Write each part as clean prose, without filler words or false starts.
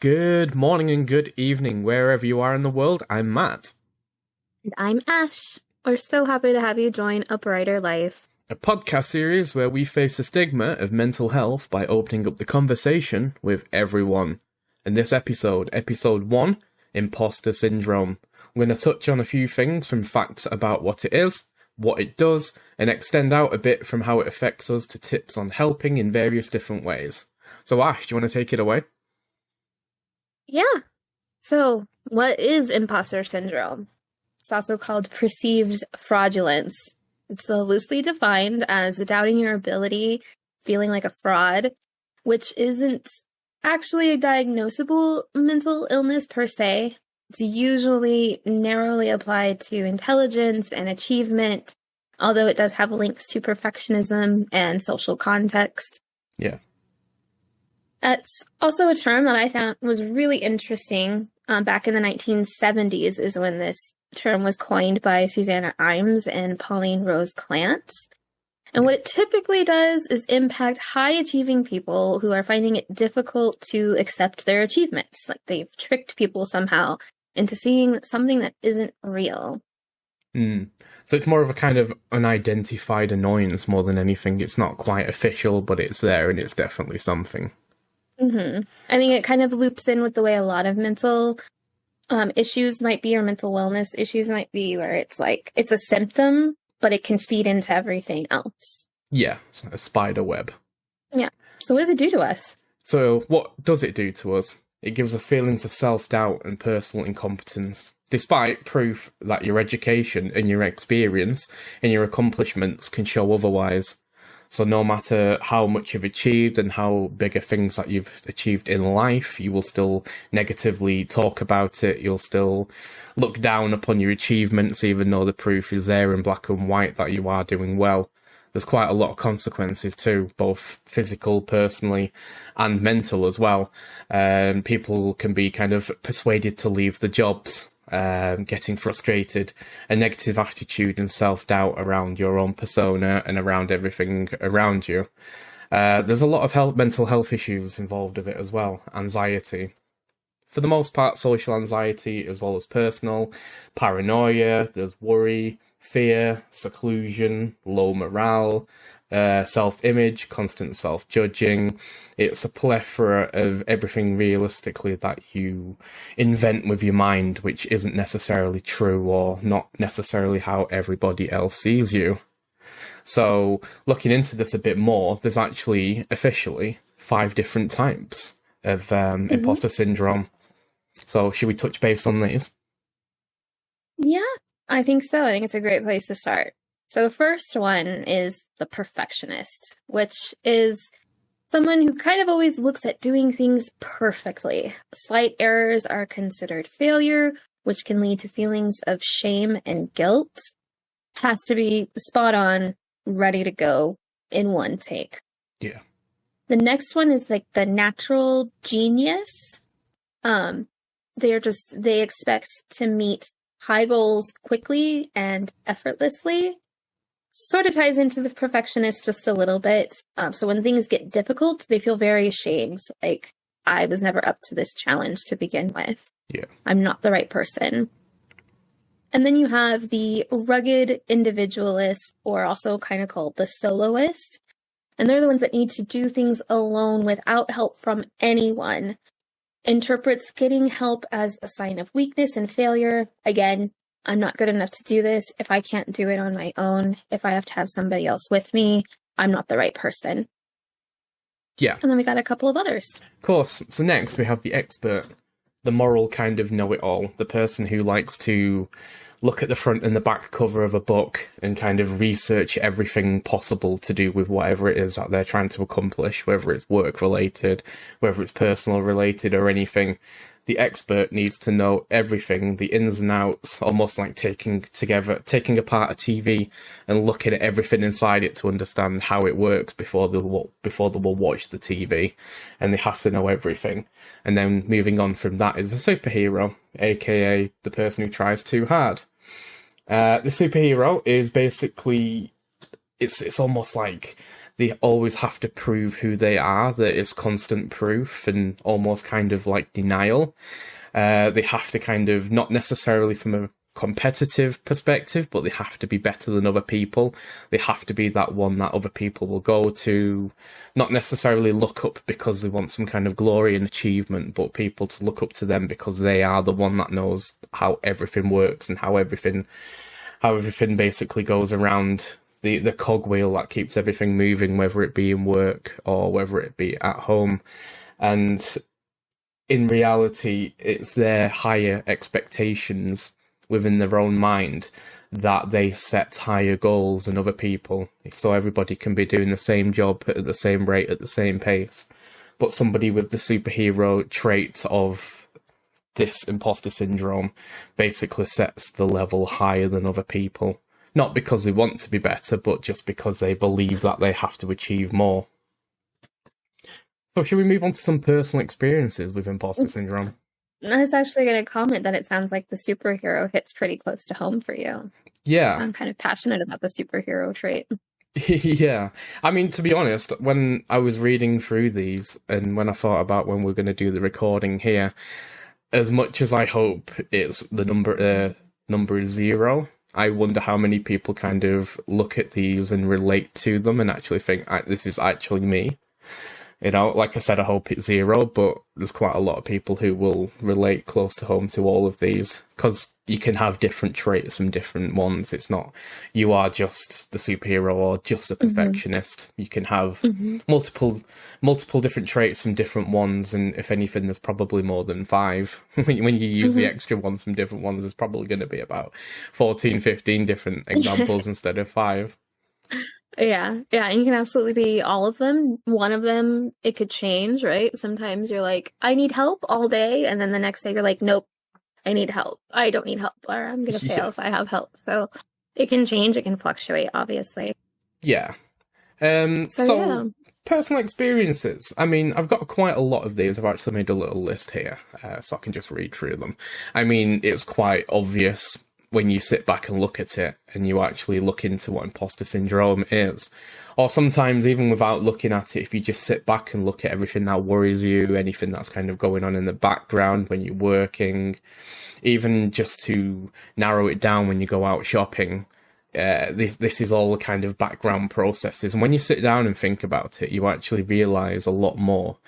Good morning and good evening, wherever you are in the world. I'm Matt. And I'm Ash. We're so happy to have you join A Brighter Life, A podcast series where we face the stigma of mental health by opening up the conversation with everyone. In this episode, episode 1, Imposter Syndrome, I'm going to touch on a few things from facts about what it is, what it does, and extend out a bit from how it affects us to tips on helping in various different ways. So Ash, do you want to take it away? Yeah. So, what is imposter syndrome? It's also called perceived fraudulence. It's loosely defined as doubting your ability, feeling like a fraud, which isn't actually a diagnosable mental illness per se. It's usually narrowly applied to intelligence and achievement, although it does have links to perfectionism and social context. Yeah. It's also a term that I found was really interesting. Back in the 1970s is when this term was coined by Suzanna Imes and Pauline Clance. And what it typically does is impact high-achieving people who are finding it difficult to accept their achievements. Like they've tricked people somehow into seeing something that isn't real. So it's more of a kind of unidentified annoyance more than anything. It's not quite official, but it's there and it's definitely something. Mm-hmm. I think it kind of loops in with the way a lot of mental issues might be, or mental wellness issues might be, where it's like, it's a symptom, but it can feed into everything else. Yeah, it's like a spider web. Yeah. So what does it do to us? So what does it do to us? It gives us feelings of self-doubt and personal incompetence, despite proof that your education and your experience and your accomplishments can show otherwise. So no matter how much you've achieved and how bigger things that you've achieved in life, you will still negatively talk about it. You'll still look down upon your achievements, even though the proof is there in black and white that you are doing well. There's quite a lot of consequences too, both physical, personally, and mental as well. People can be kind of persuaded to leave the jobs, getting frustrated, a negative attitude and self-doubt around your own persona and around everything around you. There's a lot of mental health issues involved with it as well. Anxiety. For the most part, social anxiety as well as personal. Paranoia, there's worry, fear, seclusion, low morale, self-image, constant self-judging. It's a plethora of everything realistically that you invent with your mind, which isn't necessarily true or not necessarily how everybody else sees you. So looking into this a bit more, there's actually officially 5 different types of imposter syndrome. So should we touch base on these? Yeah, I think so. I think it's a great place to start. So the first one is the perfectionist, which is someone who kind of always looks at doing things perfectly. Slight errors are considered failure, which can lead to feelings of shame and guilt. It has to be spot on, ready to go in one take. Yeah. The next one is like the natural genius. They expect to meet high goals quickly and effortlessly. Sort of ties into the perfectionist just a little bit. So when things get difficult, they feel very ashamed. Like, I was never up to this challenge to begin with. Yeah. I'm not the right person. And then you have the rugged individualist, or also kind of called the soloist. And they're the ones that need to do things alone without help from anyone. Interprets getting help as a sign of weakness and failure. Again, I'm not good enough to do this. If I can't do it on my own, if I have to have somebody else with me, I'm not the right person. Yeah. And then we got a couple of others. Of course. So next we have the expert, the moral kind of know-it-all, the person who likes to look at the front and the back cover of a book and kind of research everything possible to do with whatever it is that they're trying to accomplish, whether it's work-related, whether it's personal-related or anything. The expert needs to know everything, the ins and outs, almost like taking apart a TV and looking at everything inside it to understand how it works before they will watch the TV, and they have to know everything. And then moving on from that is a superhero, aka the person who tries too hard. The superhero is basically, it's almost like they always have to prove who they are. That it's constant proof and almost kind of like denial. They have to kind of, not necessarily from a competitive perspective, but they have to be better than other people. They have to be that one that other people will go to, not necessarily look up because they want some kind of glory and achievement, but people to look up to them because they are the one that knows how everything works and how everything basically goes around the cogwheel that keeps everything moving, whether it be in work or whether it be at home. And in reality, it's their higher expectations within their own mind that they set higher goals than other people, so everybody can be doing the same job at the same rate, at the same pace. But somebody with the superhero trait of this imposter syndrome basically sets the level higher than other people, not because they want to be better, but just because they believe that they have to achieve more. So should we move on to some personal experiences with imposter syndrome? I was actually going to comment that it sounds like the superhero hits pretty close to home for you. Yeah. I'm kind of passionate about the superhero trait. Yeah. I mean, to be honest, when I was reading through these and when I thought about when we're going to do the recording here, as much as I hope it's the number is 0, I wonder how many people kind of look at these and relate to them and actually think, this is actually me. You know, like I said, I hope it's 0, but there's quite a lot of people who will relate close to home to all of these, because you can have different traits from different ones. It's not, you are just the superhero or just a perfectionist. You can have multiple different traits from different ones, and if anything, there's probably more than 5. When you use the extra ones from different ones, there's probably going to be about 14, 15 different examples instead of 5. Yeah, and you can absolutely be all of them. One of them, it could change, right? Sometimes you're like, I need help all day, and then the next day you're like, nope, I need help. I don't need help, or I'm going to fail if I have help. So it can change, it can fluctuate, obviously. Yeah. So personal experiences. I mean, I've got quite a lot of these. I've actually made a little list here, so I can just read through them. I mean, it's quite obvious when you sit back and look at it and you actually look into what imposter syndrome is. Or sometimes even without looking at it, if you just sit back and look at everything that worries you, anything that's kind of going on in the background when you're working, even just to narrow it down when you go out shopping, this is all the kind of background processes. And when you sit down and think about it, you actually realise a lot more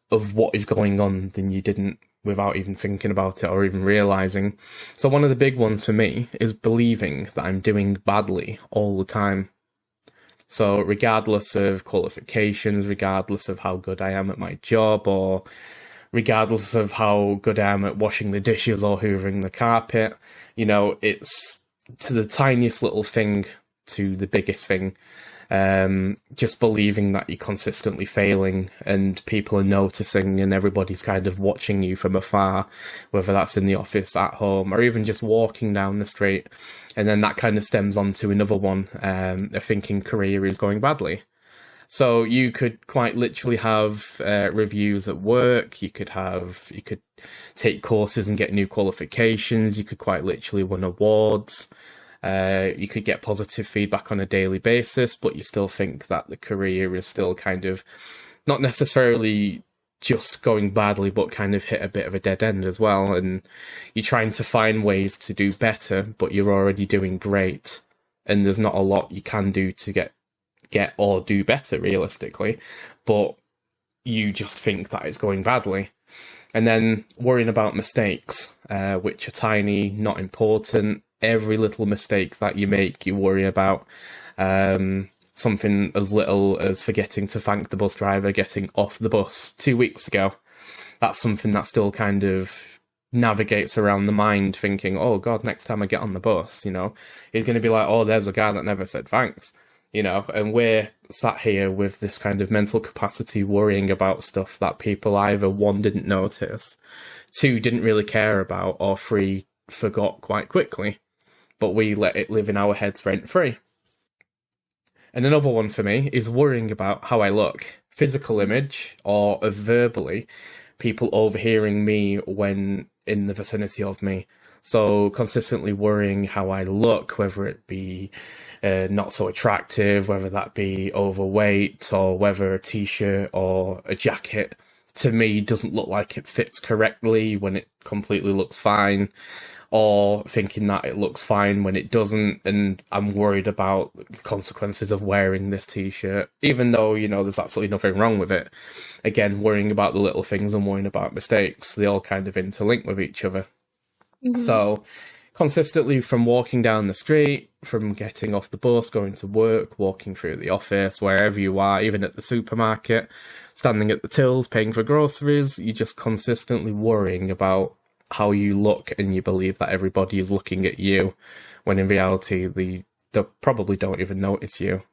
of what is going on than you didn't without even thinking about it or even realising. So one of the big ones for me is believing that I'm doing badly all the time. So regardless of qualifications, regardless of how good I am at my job, or regardless of how good I am at washing the dishes or hoovering the carpet, you know, it's to the tiniest little thing to the biggest thing. Just believing that you're consistently failing and people are noticing and everybody's kind of watching you from afar, whether that's in the office, at home, or even just walking down the street. And then that kind of stems on to another one, of thinking career is going badly. So you could quite literally have reviews at work, you could take courses and get new qualifications, you could quite literally win awards. You could get positive feedback on a daily basis, but you still think that the career is still kind of not necessarily just going badly, but kind of hit a bit of a dead end as well. And you're trying to find ways to do better, but you're already doing great. And there's not a lot you can do to get or do better realistically, but you just think that it's going badly. And then worrying about mistakes, which are tiny, not important. Every little mistake that you make, you worry about. Something as little as forgetting to thank the bus driver getting off the bus 2 weeks ago. That's something that still kind of navigates around the mind, thinking, oh God, next time I get on the bus, you know, he's going to be like, oh, there's a guy that never said thanks, you know, and we're sat here with this kind of mental capacity worrying about stuff that people either, 1, didn't notice, 2, didn't really care about, or 3, forgot quite quickly. But we let it live in our heads rent-free. And another one for me is worrying about how I look, physical image, or verbally, people overhearing me when in the vicinity of me. So consistently worrying how I look, whether it be not so attractive, whether that be overweight, or whether a t-shirt or a jacket to me doesn't look like it fits correctly when it completely looks fine, or thinking that it looks fine when it doesn't, and I'm worried about the consequences of wearing this t-shirt, even though, you know, there's absolutely nothing wrong with it. Again, worrying about the little things and worrying about mistakes, they all kind of interlink with each other. So consistently, from walking down the street, from getting off the bus, going to work, walking through the office, wherever you are, even at the supermarket, standing at the tills, paying for groceries, you're just consistently worrying about how you look, and you believe that everybody is looking at you, when in reality, they probably don't even notice you.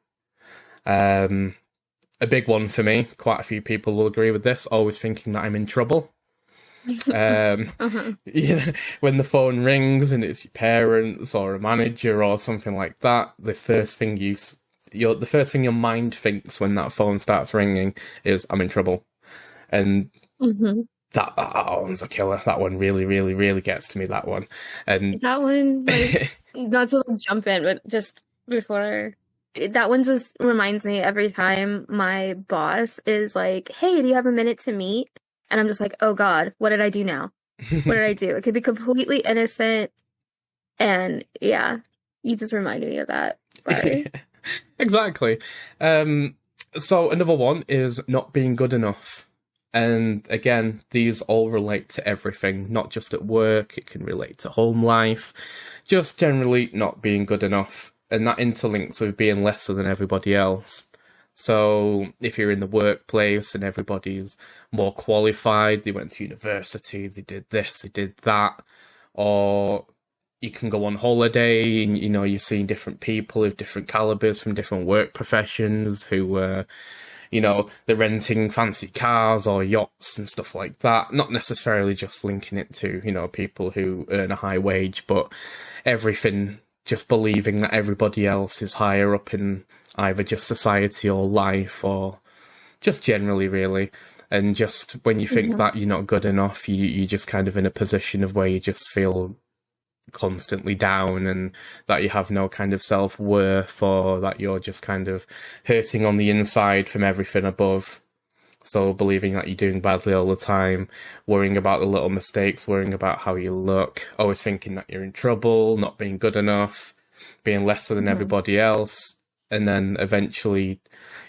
A big one for me, quite a few people will agree with this, always thinking that I'm in trouble. You know, when the phone rings and it's your parents or a manager or something like that, the first thing your mind thinks when that phone starts ringing is, I'm in trouble. And that one's a killer. That one really, really, really gets to me, that one. And that one, like, not to jump in, but just before, that one just reminds me every time my boss is like, hey, do you have a minute to meet? And I'm just like, oh God, what did I do now? What did I do? It could be completely innocent. And yeah, you just reminded me of that. Sorry. Exactly. So another one is not being good enough. And again, these all relate to everything, not just at work. It can relate to home life, just generally not being good enough. And that interlinks with being lesser than everybody else. So if you're in the workplace and everybody's more qualified, they went to university, they did this, they did that, or you can go on holiday and, you know, you're seeing different people of different calibers from different work professions who, you know, they're renting fancy cars or yachts and stuff like that. Not necessarily just linking it to, you know, people who earn a high wage, but everything, just believing that everybody else is higher up in either just society or life, or just generally, really. And just when you think that you're not good enough, you're just kind of in a position of where you just feel constantly down, and that you have no kind of self-worth, or that you're just kind of hurting on the inside from everything above. So believing that you're doing badly all the time, worrying about the little mistakes, worrying about how you look, always thinking that you're in trouble, not being good enough, being lesser than everybody else. And then eventually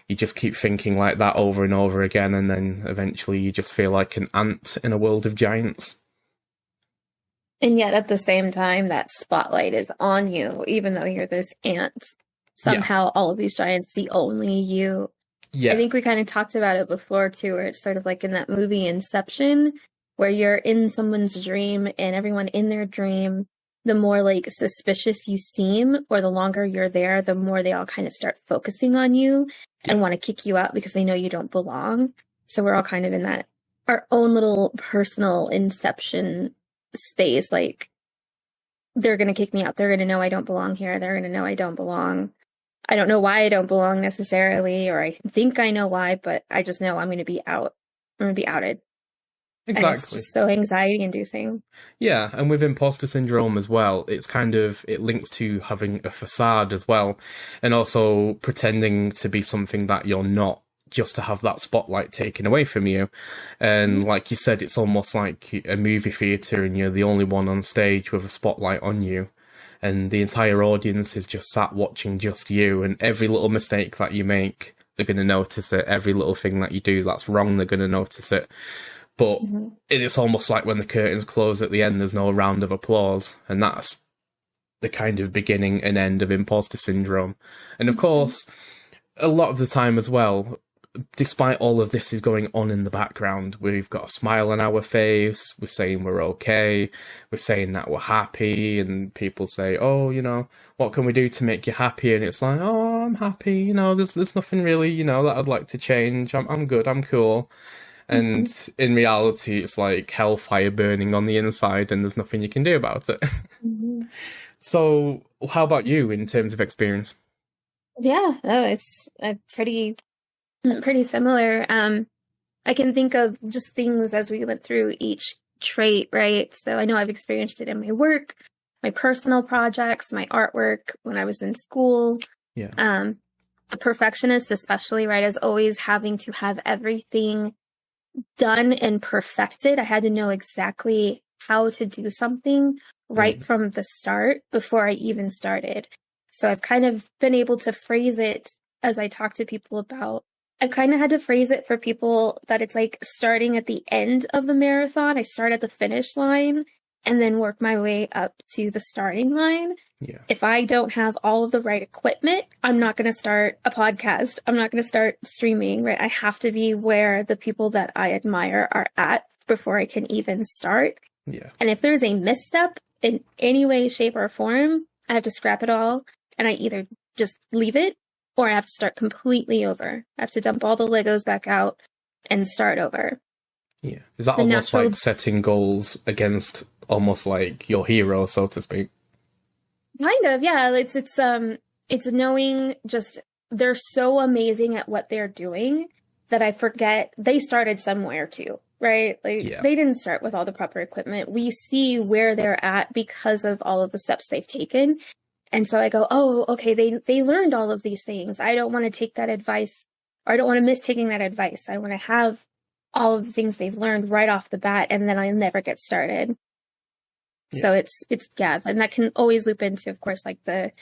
you just keep thinking like that over and over again, and then eventually you just feel like an ant in a world of giants. And yet at the same time, that spotlight is on you, even though you're this ant. Somehow all of these giants see only you. I think we kind of talked about it before too, where it's sort of like in that movie Inception, where you're in someone's dream and everyone in their dream, the more like suspicious you seem, or the longer you're there, the more they all kind of start focusing on you and want to kick you out because they know you don't belong. So we're all kind of in that, our own little personal Inception space. Like, they're going to kick me out. They're going to know I don't belong here. They're going to know I don't belong. I don't know why I don't belong necessarily, or I think I know why, but I just know I'm going to be out. I'm going to be outed. Exactly. And it's just so anxiety inducing. Yeah, and with imposter syndrome as well, it's kind of, it links to having a facade as well, and also pretending to be something that you're not, just to have that spotlight taken away from you. And like you said, it's almost like a movie theatre and you're the only one on stage with a spotlight on you. And the entire audience is just sat watching just you, and every little mistake that you make, they're going to notice it. Every little thing that you do that's wrong, they're going to notice it. But it's almost like when the curtains close at the end, there's no round of applause. And that's the kind of beginning and end of imposter syndrome. And of course, a lot of the time as well, despite all of this is going on in the background, we've got a smile on our face, we're saying we're okay, we're saying that we're happy, and people say, oh, you know, what can we do to make you happy? And it's like, oh, I'm happy, you know, there's nothing really, you know, that I'd like to change, I'm good, I'm cool. And in reality, it's like hellfire burning on the inside, and there's nothing you can do about it. So how about you in terms of experience? Yeah, no, it's pretty similar. I can think of just things as we went through each trait, right? So I know I've experienced it in my work, my personal projects, my artwork, when I was in school. Yeah. The perfectionist especially, right, is always having to have everything done and perfected. I had to know exactly how to do something right from the start before I even started. So I've kind of been able to phrase it as I talk to people about, I kind of had to phrase it for people that it's like starting at the end of the marathon. I start at the finish line and then work my way up to the starting line. Yeah. If I don't have all of the right equipment, I'm not going to start a podcast. I'm not going to start streaming, right? I have to be where the people that I admire are at before I can even start. Yeah. And if there's a misstep in any way, shape, or form, I have to scrap it all. And I either just leave it or I have to start completely over. I have to dump all the Legos back out and start over. Yeah. Is that almost like setting goals against almost like your hero, so to speak? Kind of, yeah. It's knowing just they're so amazing at what they're doing that I forget they started somewhere too, right? Like they didn't start with all the proper equipment. We see where they're at because of all of the steps they've taken. And so I go, oh, okay, they learned all of these things. I don't want to take that advice, or I don't want to miss taking that advice. I want to have all of the things they've learned right off the bat, and then I never get started. Yeah. So it's and that can always loop into, of course, like the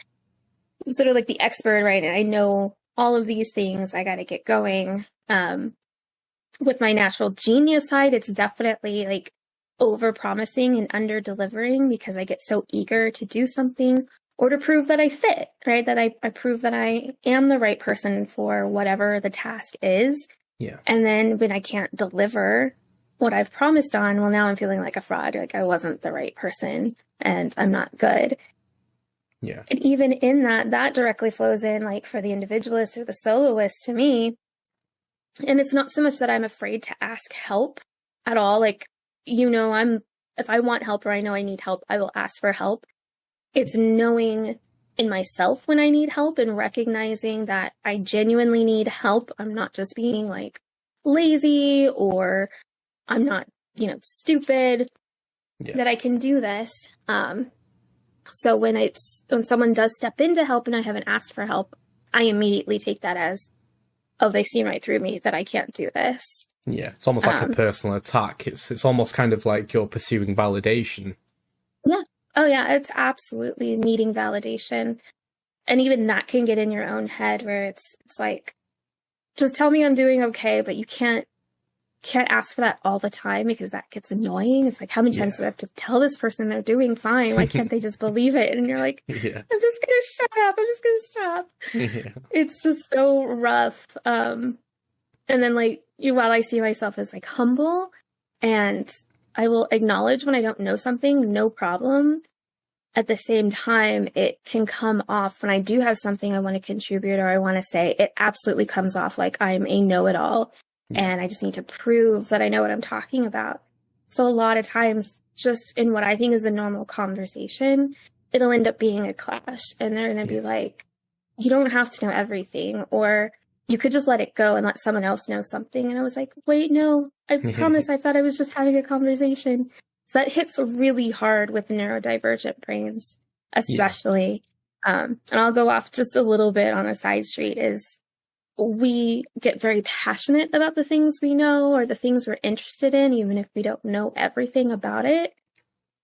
sort of like the expert, right? And I know all of these things. I got to get going. With my natural genius side, it's definitely like over promising and under delivering because I get so eager to do something or to prove that I fit, right? That I prove that I am the right person for whatever the task is. Yeah. And then when I can't deliver what I've promised on, well, now I'm feeling like a fraud. Like I wasn't the right person and I'm not good. Yeah. And even in that directly flows in like for the individualist or the soloist to me. And it's not so much that I'm afraid to ask help at all. Like, if I want help or I know I need help, I will ask for help. It's knowing in myself when I need help and recognizing that I genuinely need help. I'm not just being like lazy or I'm not, stupid, that I can do this. So when someone does step in to help and I haven't asked for help, I immediately take that as, oh, they see right through me that I can't do this. Yeah, it's almost like a personal attack. It's almost kind of like you're pursuing validation. Yeah. Oh, yeah, it's absolutely needing validation. And even that can get in your own head where it's like, just tell me I'm doing okay, but you can't ask for that all the time because that gets annoying. It's like, how many times do I have to tell this person they're doing fine? Why can't they just believe it? And you're like, I'm just going to shut up. I'm just going to stop. Yeah. It's just so rough. And then while I see myself as like humble and I will acknowledge when I don't know something, no problem. At the same time, it can come off when I do have something I want to contribute or I want to say, it absolutely comes off like I'm a know-it-all and I just need to prove that I know what I'm talking about. So a lot of times, just in what I think is a normal conversation, it'll end up being a clash and they're going to be like, you don't have to know everything, or you could just let it go and let someone else know something. And I was like, wait, no, I promise. I thought I was just having a conversation. So that hits really hard with neurodivergent brains, especially. And I'll go off just a little bit on a side street is we get very passionate about the things we know or the things we're interested in, even if we don't know everything about it.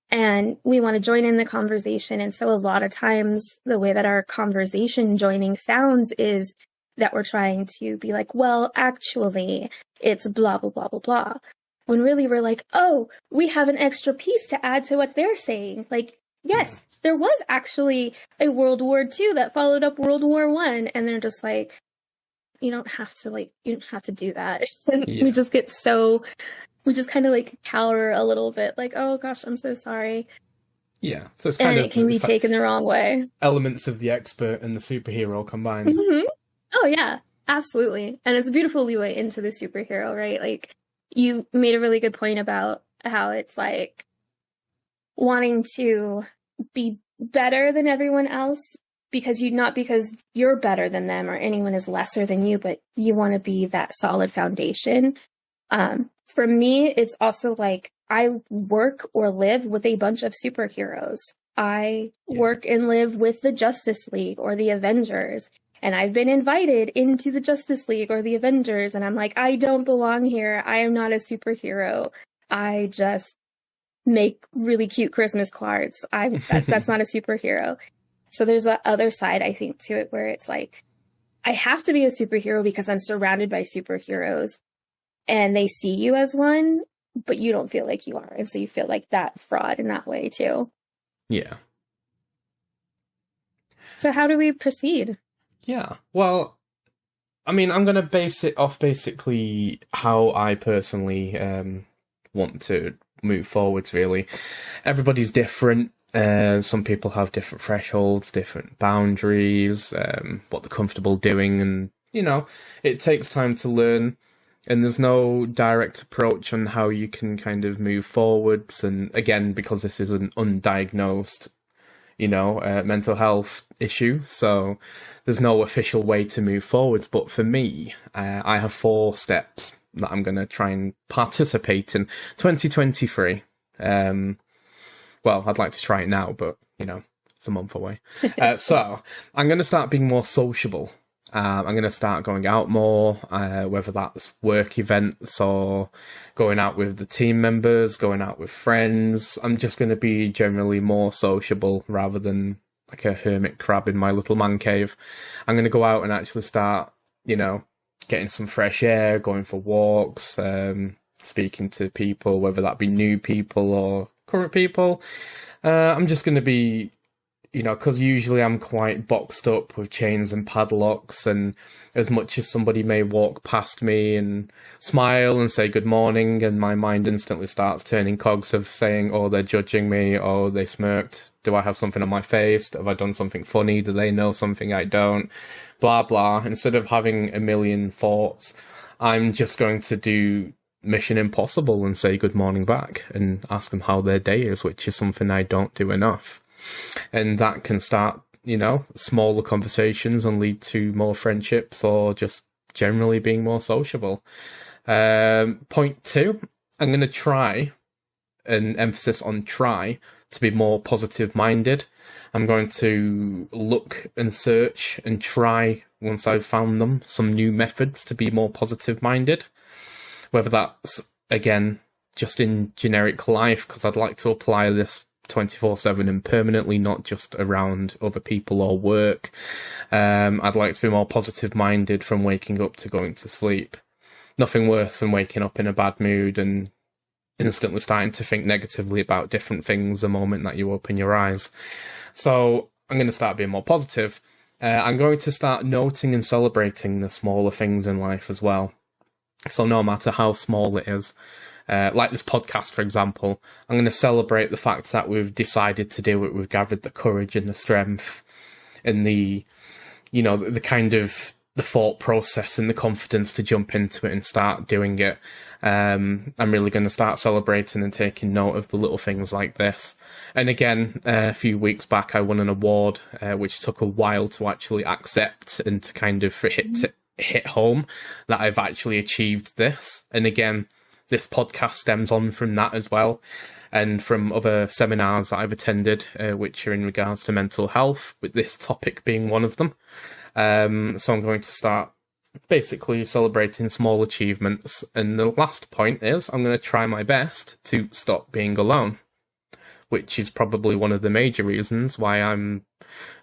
And we want to join in the conversation. And so a lot of times the way that our conversation joining sounds is that we're trying to be like, well, actually, it's blah, blah, blah, blah, blah. When really we're like, oh, we have an extra piece to add to what they're saying. Like, yes, there was actually a World War II that followed up World War I. And they're just like, you don't have to do that. We just we just kind of like cower a little bit. Like, oh gosh, I'm so sorry. Yeah. So it's kind of, it can be taken the wrong way. Elements of the expert and the superhero combined. Mm-hmm. Oh yeah, absolutely. And it's a beautiful leeway into the superhero, right? Like, you made a really good point about how it's like wanting to be better than everyone else because you're better than them or anyone is lesser than you, but you want to be that solid foundation. For me, it's also like I work or live with a bunch of superheroes. I work and live with the Justice League or the Avengers, and I've been invited into the Justice League or the Avengers, and I'm like, I don't belong here. I am not a superhero. I just make really cute Christmas cards. That's not a superhero. So there's that other side, I think, to it where it's like, I have to be a superhero because I'm surrounded by superheroes and they see you as one, but you don't feel like you are. And so you feel like that fraud in that way too. Yeah. So how do we proceed? Yeah. Well, I mean, I'm going to base it off basically how I personally want to move forwards, really. Everybody's different. Some people have different thresholds, different boundaries, what they're comfortable doing. And, you know, it takes time to learn. And there's no direct approach on how you can kind of move forwards. And again, because this is an undiagnosed, mental health issue, so there's no official way to move forwards. But for me, I have 4 steps that I'm going to try and participate in 2023. Well, I'd like to try it now, but, it's a month away. So I'm going to start being more sociable. I'm going to start going out more, whether that's work events or going out with the team members, going out with friends. I'm just going to be generally more sociable rather than like a hermit crab in my little man cave. I'm going to go out and actually start, getting some fresh air, going for walks, speaking to people, whether that be new people or current people. I'm just going to be, because usually I'm quite boxed up with chains and padlocks, and as much as somebody may walk past me and smile and say good morning, and my mind instantly starts turning cogs of saying, oh, they're judging me, oh, they smirked, do I have something on my face, have I done something funny, do they know something I don't, blah, blah. Instead of having a million thoughts, I'm just going to do Mission Impossible and say good morning back and ask them how their day is, which is something I don't do enough. And that can start, smaller conversations and lead to more friendships or just generally being more sociable. Point 2, I'm going to try, an emphasis on try, to be more positive-minded. I'm going to look and search and try, once I've found them, some new methods to be more positive-minded. Whether that's, again, just in generic life, because I'd like to apply this 24/7 and permanently, not just around other people or work. I'd like to be more positive-minded from waking up to going to sleep. Nothing worse than waking up in a bad mood and instantly starting to think negatively about different things the moment that you open your eyes. So I'm going to start being more positive. I'm going to start noting and celebrating the smaller things in life as well. So no matter how small it is, like this podcast, for example, I'm going to celebrate the fact that we've decided to do it. We've gathered the courage and the strength and the kind of the thought process and the confidence to jump into it and start doing it. I'm really going to start celebrating and taking note of the little things like this. And again, a few weeks back, I won an award, which took a while to actually accept and to kind of hit home that I've actually achieved this. And again, this podcast stems on from that as well, and from other seminars that I've attended, which are in regards to mental health, with this topic being one of them. So I'm going to start basically celebrating small achievements. And the last point is I'm going to try my best to stop being alone, which is probably one of the major reasons why I'm,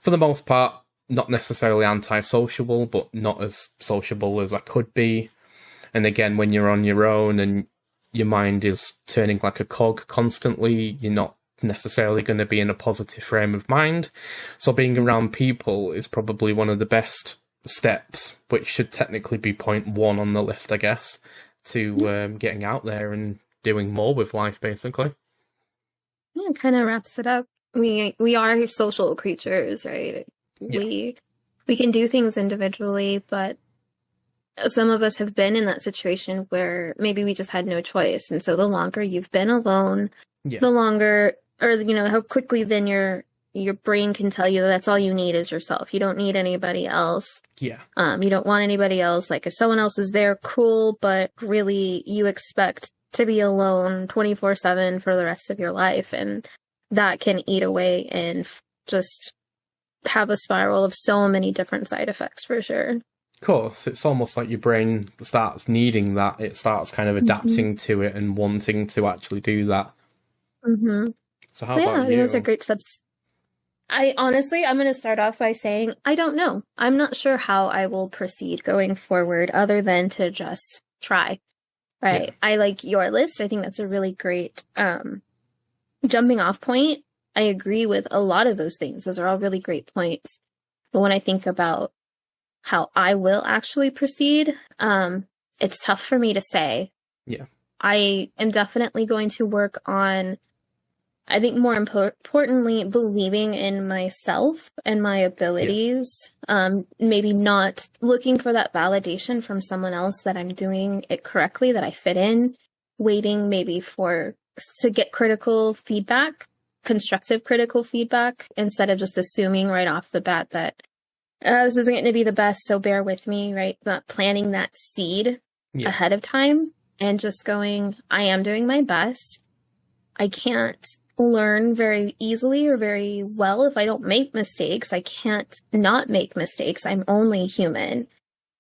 for the most part, not necessarily antisociable, but not as sociable as I could be. And again, when you're on your own and your mind is turning like a cog constantly, you're not necessarily going to be in a positive frame of mind. So being around people is probably one of the best steps, which should technically be point 1 on the list, I guess, to getting out there and doing more with life, basically. Yeah, it kind of wraps it up. We are social creatures, right? Yeah. We can do things individually, but some of us have been in that situation where maybe we just had no choice. And so the longer you've been alone, the longer, or, how quickly then you're your brain can tell you that that's all you need is yourself. You don't need anybody else. Yeah. You don't want anybody else. Like, if someone else is there, cool, but really you expect to be alone 24/7 for the rest of your life. And that can eat away and just have a spiral of so many different side effects, for sure. Of course, it's almost like your brain starts needing that. It starts kind of adapting to it and wanting to actually do that. Mm-hmm. So how about you? Those are great steps. I'm going to start off by saying, I don't know. I'm not sure how I will proceed going forward other than to just try. Right. Yeah. I like your list. I think that's a really great jumping off point. I agree with a lot of those things. Those are all really great points. But when I think about how I will actually proceed, it's tough for me to say. Yeah. I am definitely going to work on, I think more importantly, believing in myself and my abilities. Yeah. Maybe not looking for that validation from someone else that I'm doing it correctly, that I fit in, waiting maybe to get critical feedback, constructive critical feedback, instead of just assuming right off the bat that this isn't going to be the best, so bear with me, right? Not planting that seed ahead of time and just going, I am doing my best. I can't learn very easily or very well if I don't make mistakes. I can't not make mistakes. I'm only human.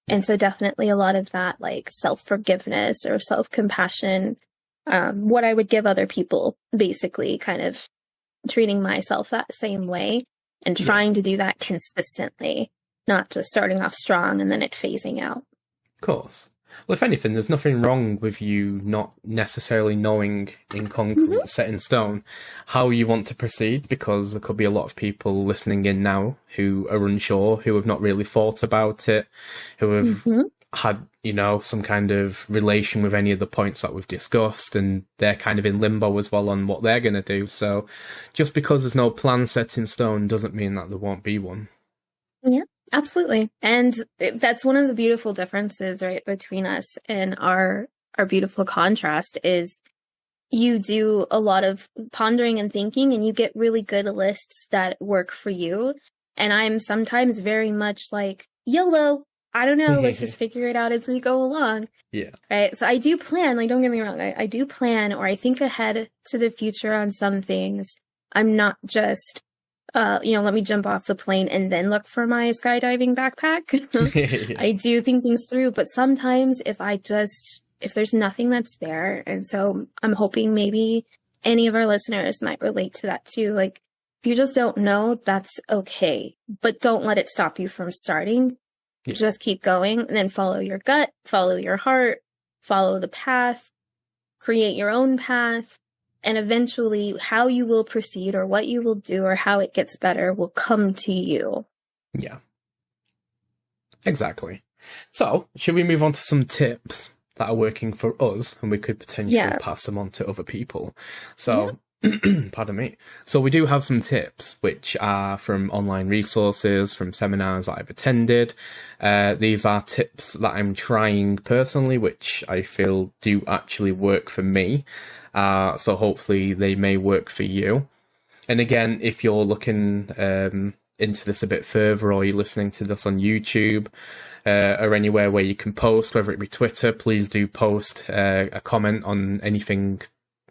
And so definitely a lot of that, like self-forgiveness or self-compassion, what I would give other people, basically kind of treating myself that same way and trying to do that consistently, not just starting off strong and then it phasing out. Of course. Well, if anything, there's nothing wrong with you not necessarily knowing in concrete, set in stone, how you want to proceed, because there could be a lot of people listening in now who are unsure, who have not really thought about it, who have had, some kind of relation with any of the points that we've discussed, and they're kind of in limbo as well on what they're going to do. So just because there's no plan set in stone doesn't mean that there won't be one. Yeah. Absolutely. And that's one of the beautiful differences, right, between us and our beautiful contrast is you do a lot of pondering and thinking and you get really good lists that work for you. And I'm sometimes very much like, YOLO, I don't know, let's just figure it out as we go along. Yeah. Right. So I do plan, like, don't get me wrong, I do plan, or I think ahead to the future on some things. I'm not just let me jump off the plane and then look for my skydiving backpack. I do think things through, but sometimes if there's nothing that's there, and so I'm hoping maybe any of our listeners might relate to that too. Like, if you just don't know, that's okay, but don't let it stop you from starting. Yeah. Just keep going and then follow your gut, follow your heart, follow the path, create your own path. And eventually how you will proceed or what you will do or how it gets better will come to you. Yeah. Exactly. So, should we move on to some tips that are working for us and we could potentially pass them on to other people? So, pardon me. So we do have some tips, which are from online resources, from seminars that I've attended. These are tips that I'm trying personally, which I feel do actually work for me. So hopefully they may work for you. And again, if you're looking into this a bit further, or you're listening to this on YouTube or anywhere where you can post, whether it be Twitter, please do post a comment on anything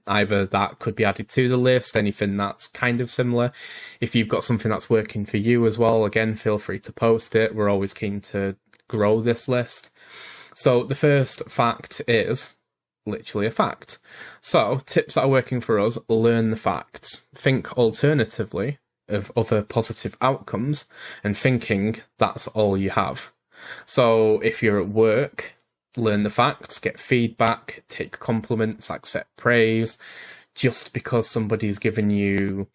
either that could be added to the list, anything that's kind of similar. If you've got something that's working for you as well, again, feel free to post it. We're always keen to grow this list. So the first fact is literally a fact. So tips that are working for us: learn the facts, think alternatively of other positive outcomes, and thinking that's all you have. So if you're at work, learn the facts, get feedback, take compliments, accept praise. Just because somebody's given you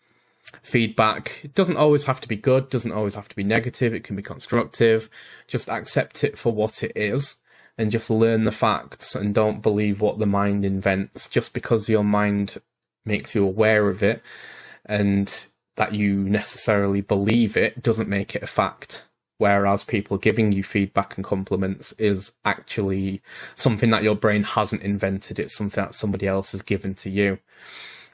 feedback, it doesn't always have to be good, doesn't always have to be negative, it can be constructive. Just accept it for what it is and just learn the facts, and don't believe what the mind invents. Just because your mind makes you aware of it and that you necessarily believe it doesn't make it a fact. Whereas people giving you feedback and compliments is actually something that your brain hasn't invented. It's something that somebody else has given to you.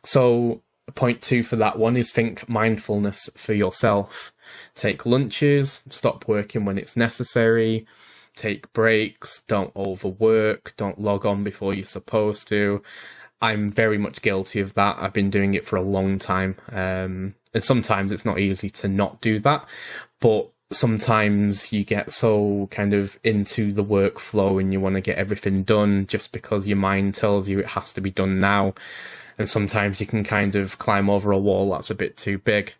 So point 2 for that one is think mindfulness for yourself. Take lunches, stop working when it's necessary, take breaks, don't overwork, don't log on before you're supposed to. I'm very much guilty of that. I've been doing it for a long time. And sometimes it's not easy to not do that, but sometimes you get so kind of into the workflow and you want to get everything done just because your mind tells you it has to be done now. And sometimes you can kind of climb over a wall that's a bit too big.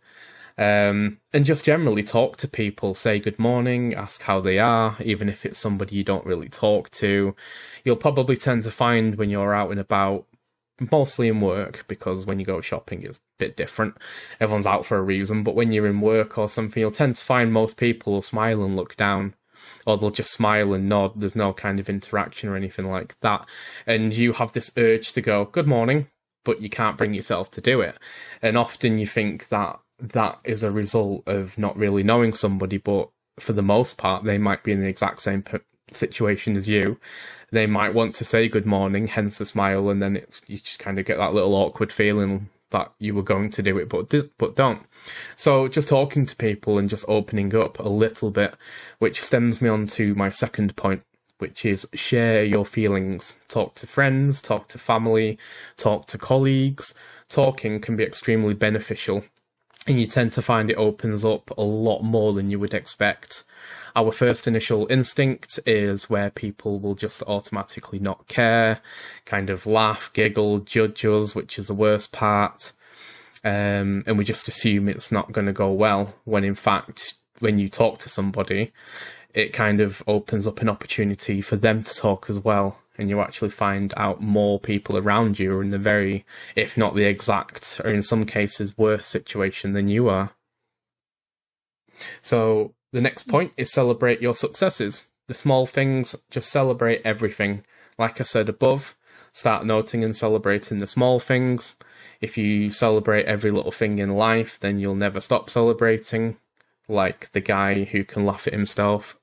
And just generally talk to people, say good morning, ask how they are, even if it's somebody you don't really talk to. You'll probably tend to find when you're out and about, mostly in work, because when you go shopping it's a bit different. Everyone's out for a reason, but when you're in work or something, you'll tend to find most people will smile and look down, or they'll just smile and nod. There's no kind of interaction or anything like that. And you have this urge to go, good morning, but you can't bring yourself to do it. And often you think that that is a result of not really knowing somebody, but for the most part, they might be in the exact same situation as you. They might want to say good morning, hence the smile, and then you just kind of get that little awkward feeling that you were going to do it, but don't. So just talking to people and just opening up a little bit, which stems me on to my second point, which is share your feelings. Talk to friends, talk to family, talk to colleagues. Talking can be extremely beneficial, and you tend to find it opens up a lot more than you would expect. Our first initial instinct is where people will just automatically not care, kind of laugh, giggle, judge us, which is the worst part. And we just assume it's not going to go well, when in fact, when you talk to somebody, it kind of opens up an opportunity for them to talk as well. And you actually find out more people around you are in the very, if not the exact, or in some cases worse situation than you are. So the next point is celebrate your successes. The small things, just celebrate everything. Like I said above, start noting and celebrating the small things. If you celebrate every little thing in life, then you'll never stop celebrating. Like the guy who can laugh at himself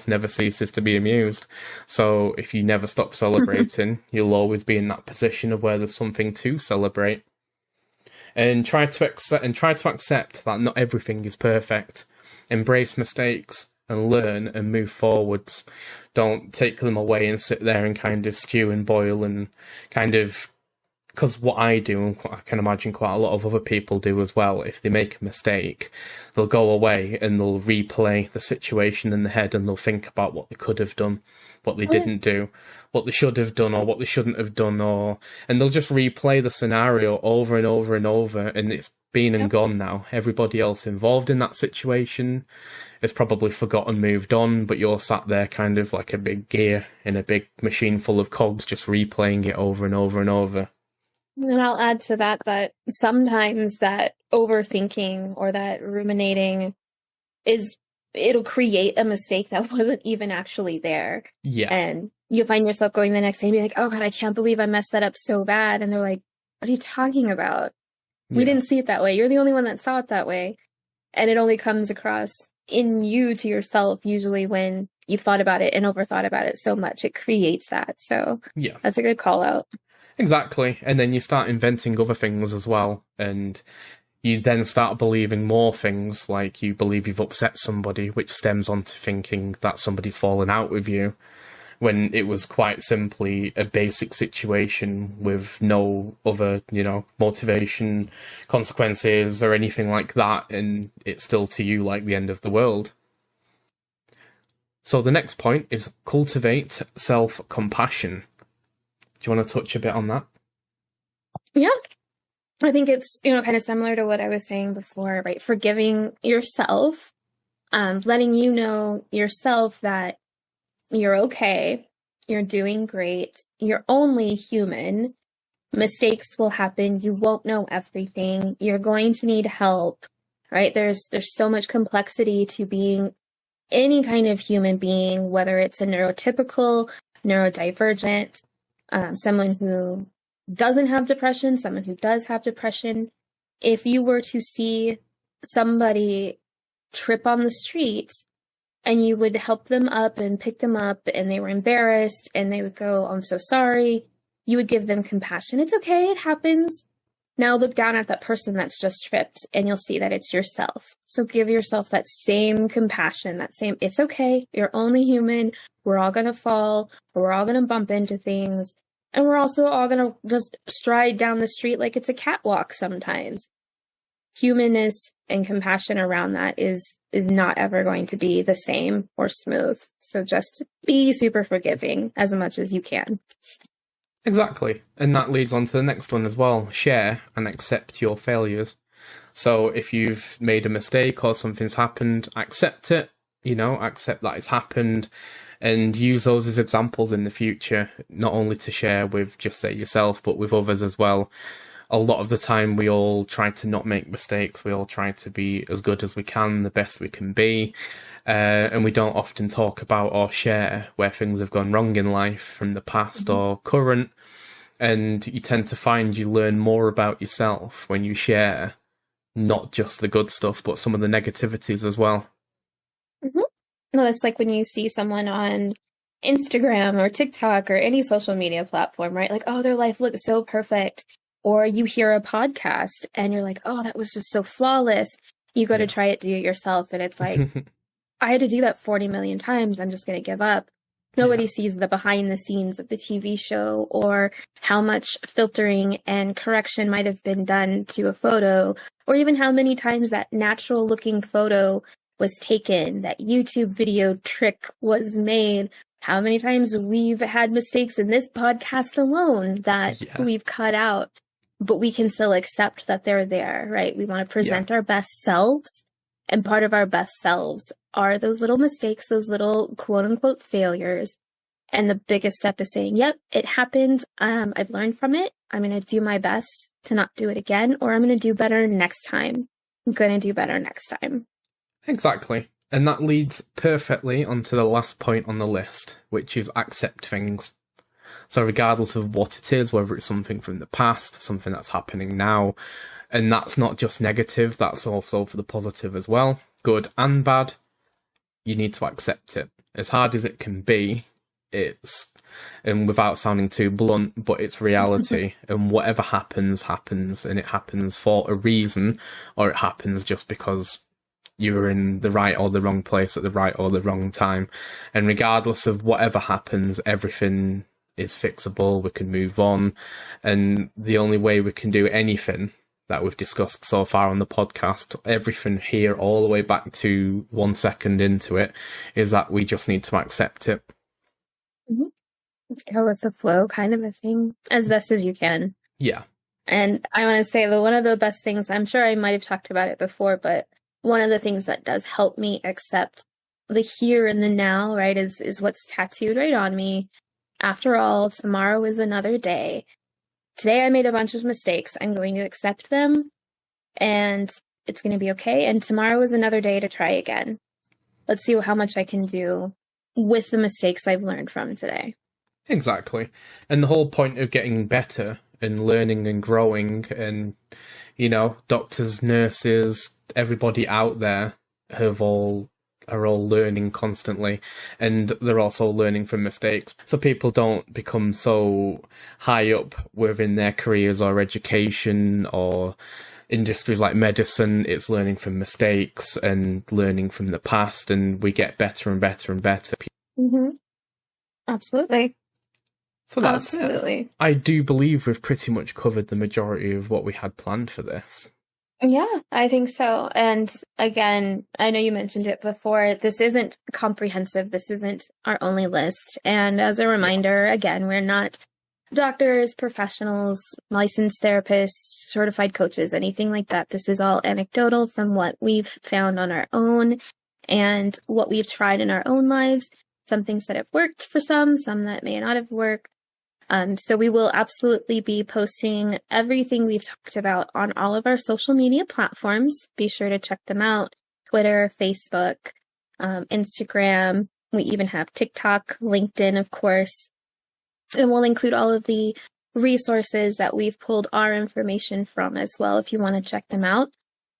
never ceases to be amused. So if you never stop celebrating, you'll always be in that position of where there's something to celebrate. And try to accept that not everything is perfect. Embrace mistakes and learn and move forwards. Don't take them away and sit there and kind of stew and boil and kind of, because what I do, and I can imagine quite a lot of other people do as well, if they make a mistake, they'll go away and they'll replay the situation in the head and they'll think about what they could have done, what they didn't do, what they should have done or what they shouldn't have done, and they'll just replay the scenario over and over and over, and it's been and gone now. Everybody else involved in that situation is probably forgotten, moved on, but you're sat there kind of like a big gear in a big machine full of cogs, just replaying it over and over and over. And I'll add to that sometimes that overthinking or that ruminating it'll create a mistake that wasn't even actually there. Yeah. And you find yourself going the next day and be like, oh God, I can't believe I messed that up so bad. And they're like, what are you talking about? We didn't see it that way. You're the only one that saw it that way. And it only comes across in you to yourself, usually when you've thought about it and overthought about it so much. It creates that. So yeah, that's a good call out. Exactly. And then you start inventing other things as well. And you then start believing more things, like you believe you've upset somebody, which stems onto thinking that somebody's fallen out with you, when it was quite simply a basic situation with no other, motivation, consequences, or anything like that, and it's still to you like the end of the world. So the next point is cultivate self-compassion. Do you want to touch a bit on that? Yeah. I think it's, kind of similar to what I was saying before, right? Forgiving yourself, letting you know yourself that you're okay, you're doing great, you're only human, mistakes will happen, you won't know everything, you're going to need help, right? There's so much complexity to being any kind of human being, whether it's a neurotypical, neurodivergent, someone who doesn't have depression, someone who does have depression. If you were to see somebody trip on the streets and you would help them up and pick them up and they were embarrassed and they would go, I'm so sorry, you would give them compassion. It's okay, it happens. Now look down at that person that's just tripped and you'll see that it's yourself. So give yourself that same compassion, that same, it's okay, you're only human, we're all going to fall, we're all going to bump into things, and we're also all going to just stride down the street like it's a catwalk sometimes. Humanness and compassion around that is not ever going to be the same or smooth. So just be super forgiving as much as you can. Exactly. And that leads on to the next one as well. Share and accept your failures. So if you've made a mistake or something's happened, accept it, accept that it's happened, and use those as examples in the future, not only to share with just say yourself, but with others as well. A lot of the time we all try to not make mistakes. We all try to be as good as we can, the best we can be. And we don't often talk about or share where things have gone wrong in life from the past or current. And you tend to find you learn more about yourself when you share not just the good stuff, but some of the negativities as well. Mm-hmm. No, it's like when you see someone on Instagram or TikTok or any social media platform, right? Like, oh, their life looks so perfect. Or you hear a podcast and you're like, oh, that was just so flawless. You go to try it, do it yourself. And it's like, I had to do that 40 million times. I'm just going to give up. Nobody sees the behind the scenes of the TV show or how much filtering and correction might have been done to a photo, or even how many times that natural looking photo was taken, that YouTube video trick was made. How many times we've had mistakes in this podcast alone that we've cut out, but we can still accept that they're there, right? We want to present our best selves. And part of our best selves are those little mistakes, those little quote unquote failures. And the biggest step is saying, yep, it happened. I've learned from it. I'm going to do my best to not do it again, or I'm going to do better next time. I'm going to do better next time. Exactly. And that leads perfectly onto the last point on the list, which is accept things. So regardless of what it is, whether it's something from the past, something that's happening now, and that's not just negative, that's also for the positive as well, good and bad, you need to accept it. As hard as it can be, and without sounding too blunt, but it's reality. And whatever happens, happens, and it happens for a reason, or it happens just because you were in the right or the wrong place at the right or the wrong time. And regardless of whatever happens, everything is fixable, we can move on. And the only way we can do anything that we've discussed so far on the podcast, everything here all the way back to 1 second into it, is that we just need to accept it. Go with the flow kind of a thing, as best as you can. Yeah. And I want to say that one of the best things, I'm sure I might have talked about it before, but one of the things that does help me accept the here and the now, right, is what's tattooed right on me. After all, tomorrow is another day. Today I made a bunch of mistakes. I'm going to accept them, and it's going to be okay. And tomorrow is another day to try again. Let's see how much I can do with the mistakes I've learned from today. Exactly. And the whole point of getting better and learning and growing, and, doctors, nurses, everybody out there are all learning constantly, and they're also learning from mistakes. So people don't become so high up within their careers or education or industries like medicine. It's learning from mistakes and learning from the past, and we get better and better and better. Mm-hmm. Absolutely. So that's it. I do believe we've pretty much covered the majority of what we had planned for this. Yeah, I think so. And again, I know you mentioned it before, this isn't comprehensive. This isn't our only list. And as a reminder, again, we're not doctors, professionals, licensed therapists, certified coaches, anything like that. This is all anecdotal from what we've found on our own and what we've tried in our own lives. Some things that have worked for some that may not have worked. So we will absolutely be posting everything we've talked about on all of our social media platforms. Be sure to check them out. Twitter, Facebook, Instagram. We even have TikTok, LinkedIn, of course. And we'll include all of the resources that we've pulled our information from as well, if you want to check them out.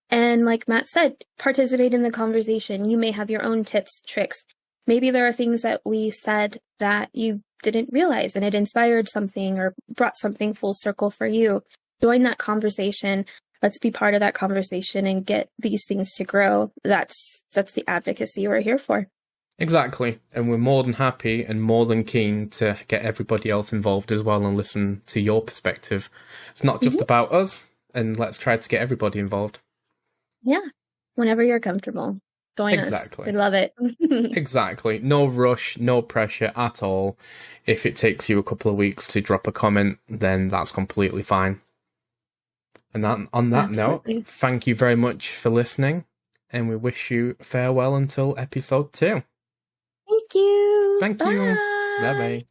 And like Matt said, participate in the conversation. You may have your own tips, tricks. Maybe there are things that we said that you didn't realize and it inspired something or brought something full circle for you. join that conversation. Let's be part of that conversation and get these things to grow. That's the advocacy we're here for. Exactly. And we're more than happy and more than keen to get everybody else involved as well and listen to your perspective. It's not just about us, and let's try to get everybody involved. Yeah. Whenever you're comfortable. Join us. We love it. Exactly. No rush, no pressure at all. If it takes you a couple of weeks to drop a comment, then that's completely fine. And on that note, thank you very much for listening, and we wish you farewell until episode 2. Thank you. Thank you. Bye-bye.